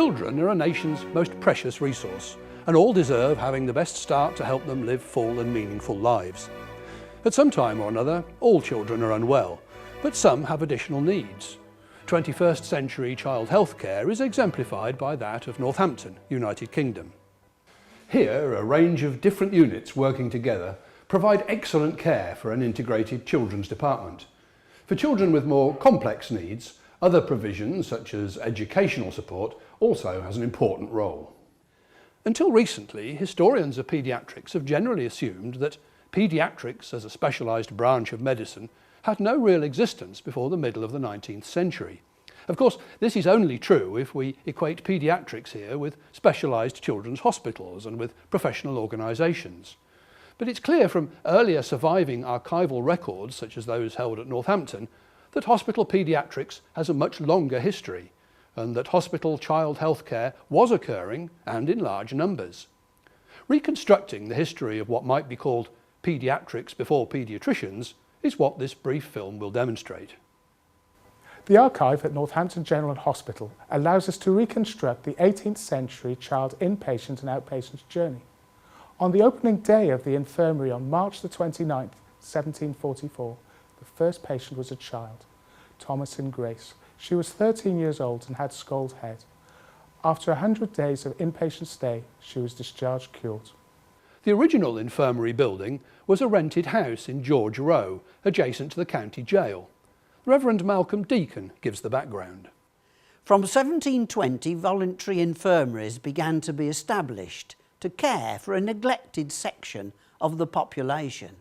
Children are a nation's most precious resource, and all deserve having the best start to help them live full and meaningful lives. At some time or another, all children are unwell, but some have additional needs. 21st century child health care is exemplified by that of Northampton, United Kingdom. Here, a range of different units working together provide excellent care for an integrated children's department. For children with more complex needs, other provisions such as educational support also has an important role. Until recently, historians of paediatrics have generally assumed that paediatrics as a specialised branch of medicine had no real existence before the middle of the 19th century. Of course, this is only true if we equate paediatrics here with specialised children's hospitals and with professional organisations. But it's clear from earlier surviving archival records, such as those held at Northampton, that hospital paediatrics has a much longer history, and that hospital child health care was occurring, and in large numbers. Reconstructing the history of what might be called paediatrics before paediatricians is what this brief film will demonstrate. The archive at Northampton General Hospital allows us to reconstruct the 18th century child inpatient and outpatient journey. On the opening day of the infirmary on March the 29th, 1744, the first patient was a child, Thomasin Grace. She was 13 years old and had scald head. After 100 days of inpatient stay, she was discharged cured. The original infirmary building was a rented house in George Row, adjacent to the county jail. Reverend Malcolm Deacon gives the background. From 1720, voluntary infirmaries began to be established to care for a neglected section of the population.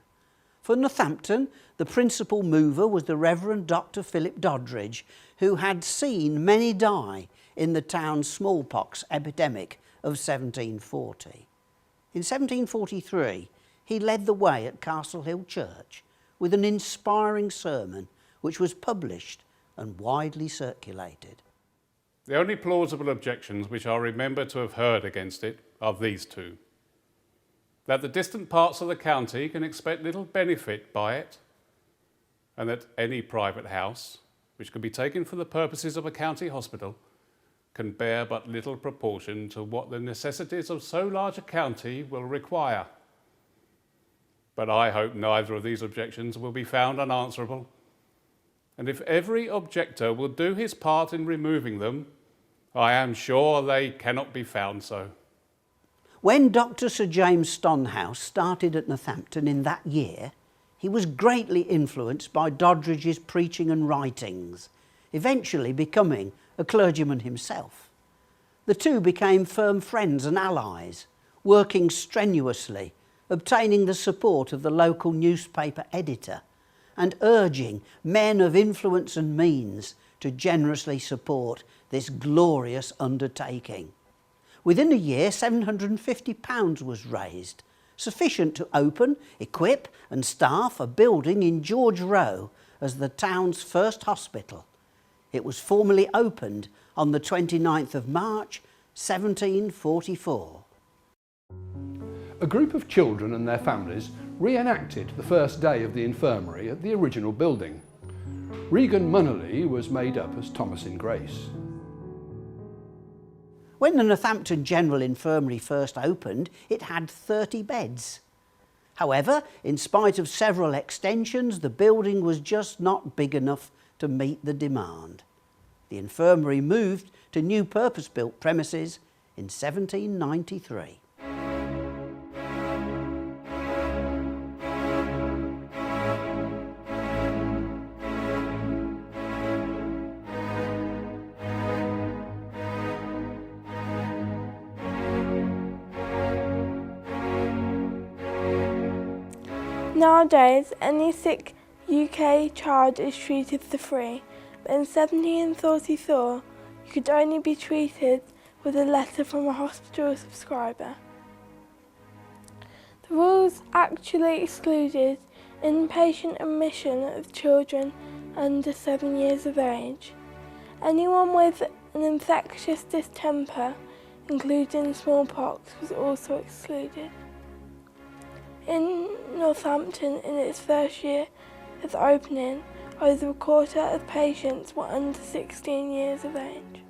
For Northampton, the principal mover was the Reverend Dr. Philip Doddridge, who had seen many die in the town's smallpox epidemic of 1740. In 1743, he led the way at Castle Hill Church with an inspiring sermon which was published and widely circulated. The only plausible objections which I remember to have heard against it are these two: that the distant parts of the county can expect little benefit by it, and that any private house, which can be taken for the purposes of a county hospital, can bear but little proportion to what the necessities of so large a county will require. But I hope neither of these objections will be found unanswerable, and if every objector will do his part in removing them, I am sure they cannot be found so. When Dr. Sir James Stonehouse started at Northampton in that year, he was greatly influenced by Doddridge's preaching and writings, eventually becoming a clergyman himself. The two became firm friends and allies, working strenuously, obtaining the support of the local newspaper editor, and urging men of influence and means to generously support this glorious undertaking. Within a year, £750 was raised, sufficient to open, equip and staff a building in George Row as the town's first hospital. It was formally opened on the 29th of March, 1744. A group of children and their families reenacted the first day of the infirmary at the original building. Regan Munnelly was made up as Thomasin Grace. When the Northampton General Infirmary first opened, it had 30 beds. However, in spite of several extensions, the building was just not big enough to meet the demand. The infirmary moved to new purpose-built premises in 1793. Nowadays, any sick UK child is treated for free, but in 1744 you could only be treated with a letter from a hospital subscriber. The rules actually excluded inpatient admission of children under 7 years of age. Anyone with an infectious distemper, including smallpox, was also excluded. In Northampton, in its first year of opening, over a quarter of patients were under 16 years of age.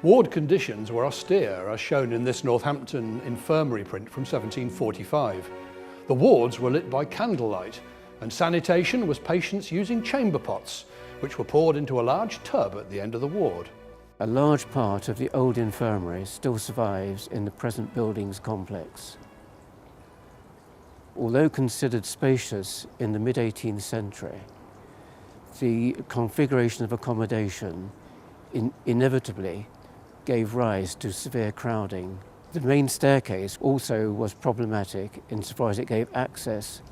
Ward conditions were austere, as shown in this Northampton Infirmary print from 1745. The wards were lit by candlelight, and sanitation was patients using chamber pots, which were poured into a large tub at the end of the ward. A large part of the old infirmary still survives in the present buildings complex. Although considered spacious in the mid-18th century, the configuration of accommodation inevitably gave rise to severe crowding. The main staircase also was problematic insofar as it gave access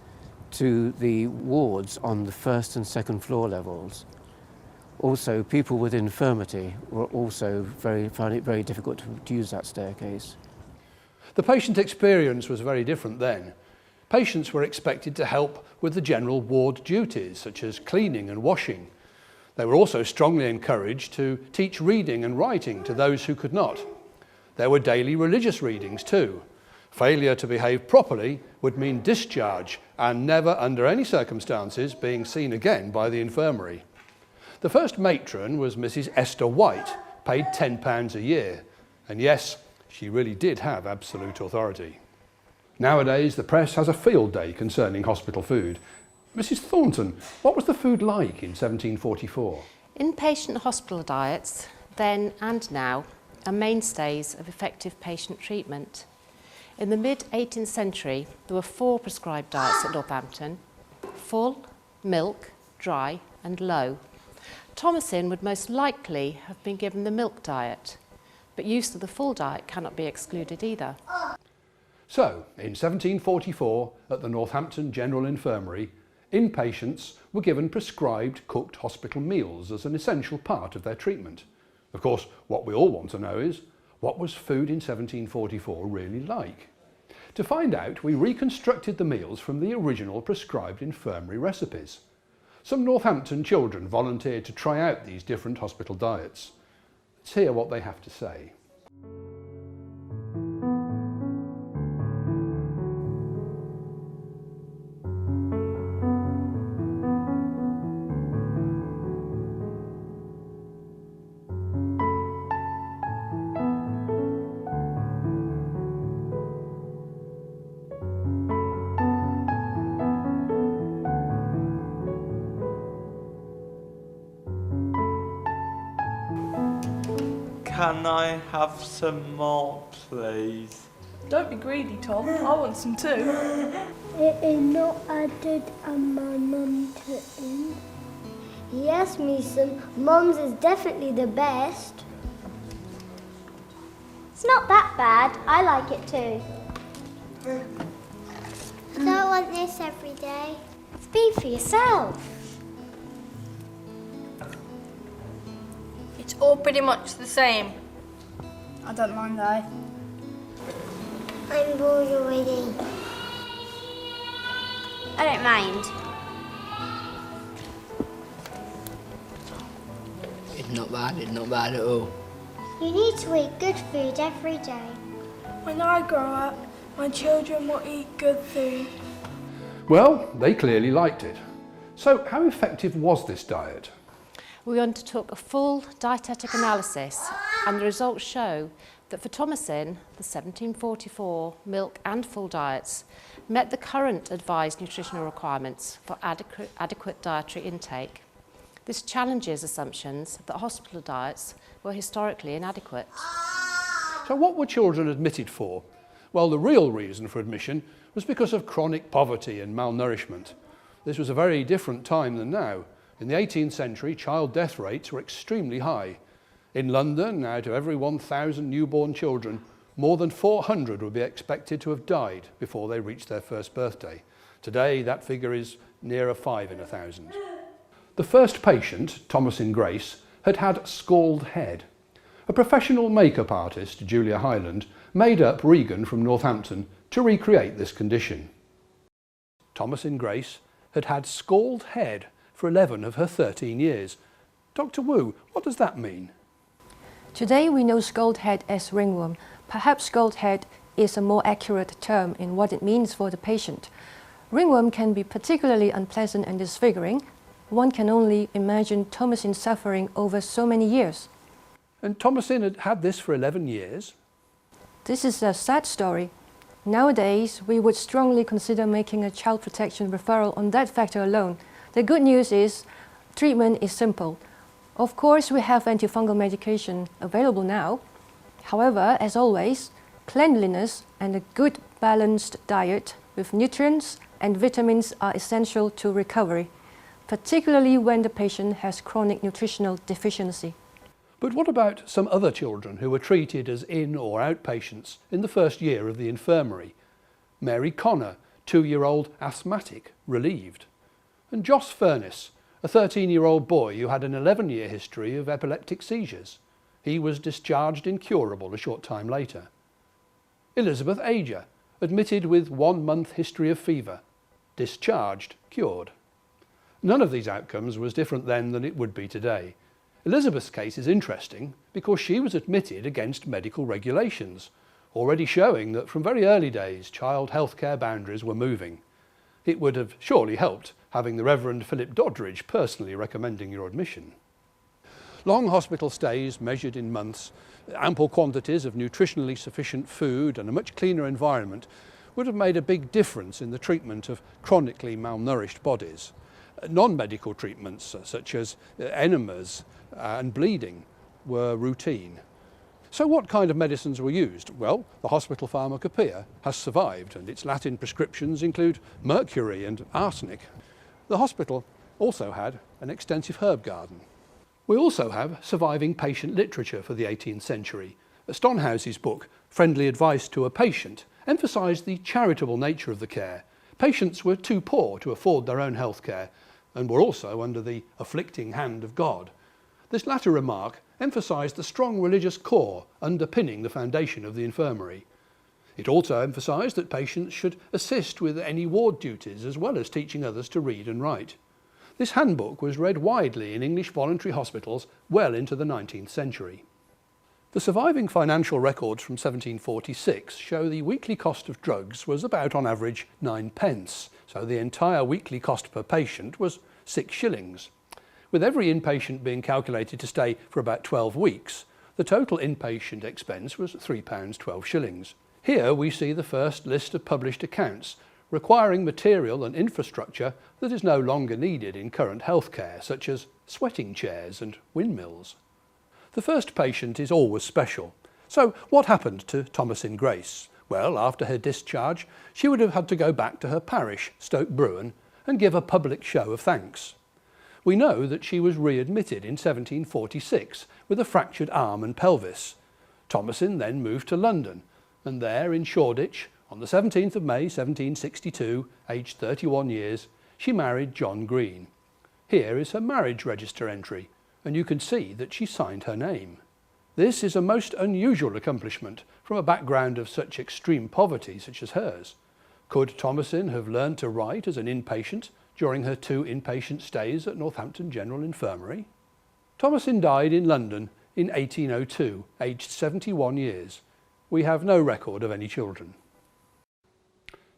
to the wards on the first and second floor levels. Also, people with infirmity were also found it very difficult to use that staircase. The patient experience was very different then. Patients were expected to help with the general ward duties, such as cleaning and washing. They were also strongly encouraged to teach reading and writing to those who could not. There were daily religious readings too. Failure to behave properly would mean discharge and never, under any circumstances, being seen again by the infirmary. The first matron was Mrs. Esther White, paid £10 a year. And yes, she really did have absolute authority. Nowadays, the press has a field day concerning hospital food. Mrs. Thornton, what was the food like in 1744? Inpatient hospital diets, then and now, are mainstays of effective patient treatment. In the mid-18th century, there were 4 prescribed diets at Northampton: full, milk, dry and low. Thomasin would most likely have been given the milk diet, but use of the full diet cannot be excluded either. So, in 1744, at the Northampton General Infirmary, inpatients were given prescribed cooked hospital meals as an essential part of their treatment. Of course, what we all want to know is, what was food in 1744 really like? To find out, we reconstructed the meals from the original prescribed infirmary recipes. Some Northampton children volunteered to try out these different hospital diets. Let's hear what they have to say. Can I have some more, please? Don't be greedy, Tom. I want some too. It is not added and my mum put in. Yes, Mason, Mum's is definitely the best. It's not that bad. I like it too. I don't want this every day. Speak for yourself. It's all pretty much the same. I don't mind though. I'm bored already. I don't mind. It's not bad at all. You need to eat good food every day. When I grow up, my children will eat good food. Well, they clearly liked it. So how effective was this diet? We undertook a full dietetic analysis, and the results show that for Thomasin, the 1744 milk and full diets met the current advised nutritional requirements for adequate dietary intake. This challenges assumptions that hospital diets were historically inadequate. So what were children admitted for? Well, the real reason for admission was because of chronic poverty and malnourishment. This was a very different time than now. In the 18th century, child death rates were extremely high. In London, out of every 1,000 newborn children, more than 400 would be expected to have died before they reached their first birthday. Today, that figure is nearer 5 in 1,000. The first patient, Thomasin Grace, had had scald head. A professional makeup artist, Julia Hyland, made up Regan from Northampton to recreate this condition. Thomasin Grace had had scald head for 11 of her 13 years. Dr. Wu, what does that mean? Today we know scald head as ringworm. Perhaps scald head is a more accurate term in what it means for the patient. Ringworm can be particularly unpleasant and disfiguring. One can only imagine Thomasin suffering over so many years. And Thomasin had had this for 11 years. This is a sad story. Nowadays, we would strongly consider making a child protection referral on that factor alone. The good news is treatment is simple. Of course, we have antifungal medication available now. However, as always, cleanliness and a good balanced diet with nutrients and vitamins are essential to recovery, particularly when the patient has chronic nutritional deficiency. But what about some other children who were treated as in or outpatients in the first year of the infirmary? Mary Connor, 2-year-old asthmatic, relieved. And Joss Furness, a 13-year-old boy who had an 11-year history of epileptic seizures. He was discharged incurable a short time later. Elizabeth Ager, admitted with 1-month history of fever. Discharged, cured. None of these outcomes was different then than it would be today. Elizabeth's case is interesting because she was admitted against medical regulations, already showing that from very early days child healthcare boundaries were moving. It would have surely helped having the Reverend Philip Doddridge personally recommending your admission. Long hospital stays measured in months, ample quantities of nutritionally sufficient food and a much cleaner environment would have made a big difference in the treatment of chronically malnourished bodies. Non-medical treatments such as enemas and bleeding were routine. So what kind of medicines were used? Well, the hospital pharmacopoeia has survived and its Latin prescriptions include mercury and arsenic. The hospital also had an extensive herb garden. We also have surviving patient literature for the 18th century. Stonehouse's book, Friendly Advice to a Patient, emphasised the charitable nature of the care. Patients were too poor to afford their own health care and were also under the afflicting hand of God. This latter remark emphasised the strong religious core underpinning the foundation of the infirmary. It also emphasised that patients should assist with any ward duties as well as teaching others to read and write. This handbook was read widely in English voluntary hospitals well into the 19th century. The surviving financial records from 1746 show the weekly cost of drugs was about on average 9p, so the entire weekly cost per patient was 6 shillings. With every inpatient being calculated to stay for about 12 weeks, the total inpatient expense was £3.12. Here we see the first list of published accounts requiring material and infrastructure that is no longer needed in current healthcare, such as sweating chairs and windmills. The first patient is always special. So what happened to Thomasin Grace? Well, after her discharge, she would have had to go back to her parish, Stoke Bruin, and give a public show of thanks. We know that she was readmitted in 1746 with a fractured arm and pelvis. Thomasin then moved to London, and there in Shoreditch, on the 17th of May 1762, aged 31 years, she married John Green. Here is her marriage register entry, and you can see that she signed her name. This is a most unusual accomplishment from a background of such extreme poverty such as hers. Could Thomasin have learned to write as an inpatient during her 2 inpatient stays at Northampton General Infirmary? Thomasin died in London in 1802, aged 71 years. We have no record of any children.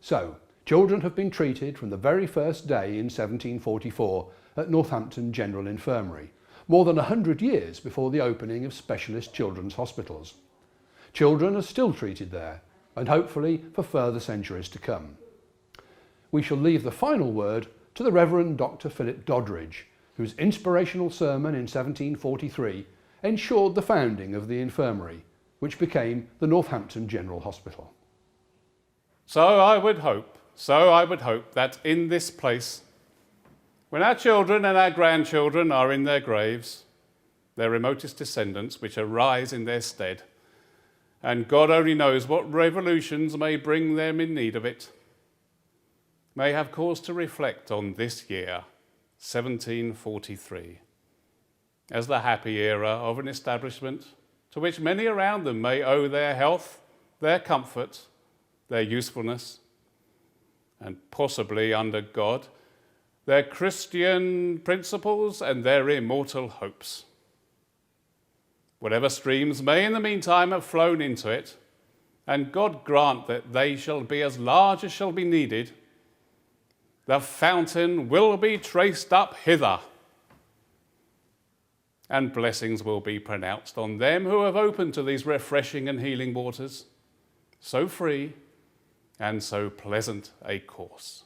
So, children have been treated from the very first day in 1744 at Northampton General Infirmary, more than 100 years before the opening of specialist children's hospitals. Children are still treated there, and hopefully for further centuries to come. We shall leave the final word to the Reverend Dr. Philip Doddridge, whose inspirational sermon in 1743 ensured the founding of the infirmary, which became the Northampton General Hospital. So I would hope that in this place, when our children and our grandchildren are in their graves, their remotest descendants which arise in their stead, and God only knows what revolutions may bring them in need of it, may have cause to reflect on this year, 1743, as the happy era of an establishment to which many around them may owe their health, their comfort, their usefulness, and possibly under God, their Christian principles and their immortal hopes. Whatever streams may in the meantime have flown into it, and God grant that they shall be as large as shall be needed, the fountain will be traced up hither. and blessings will be pronounced on them who have opened to these refreshing and healing waters, so free and so pleasant a course.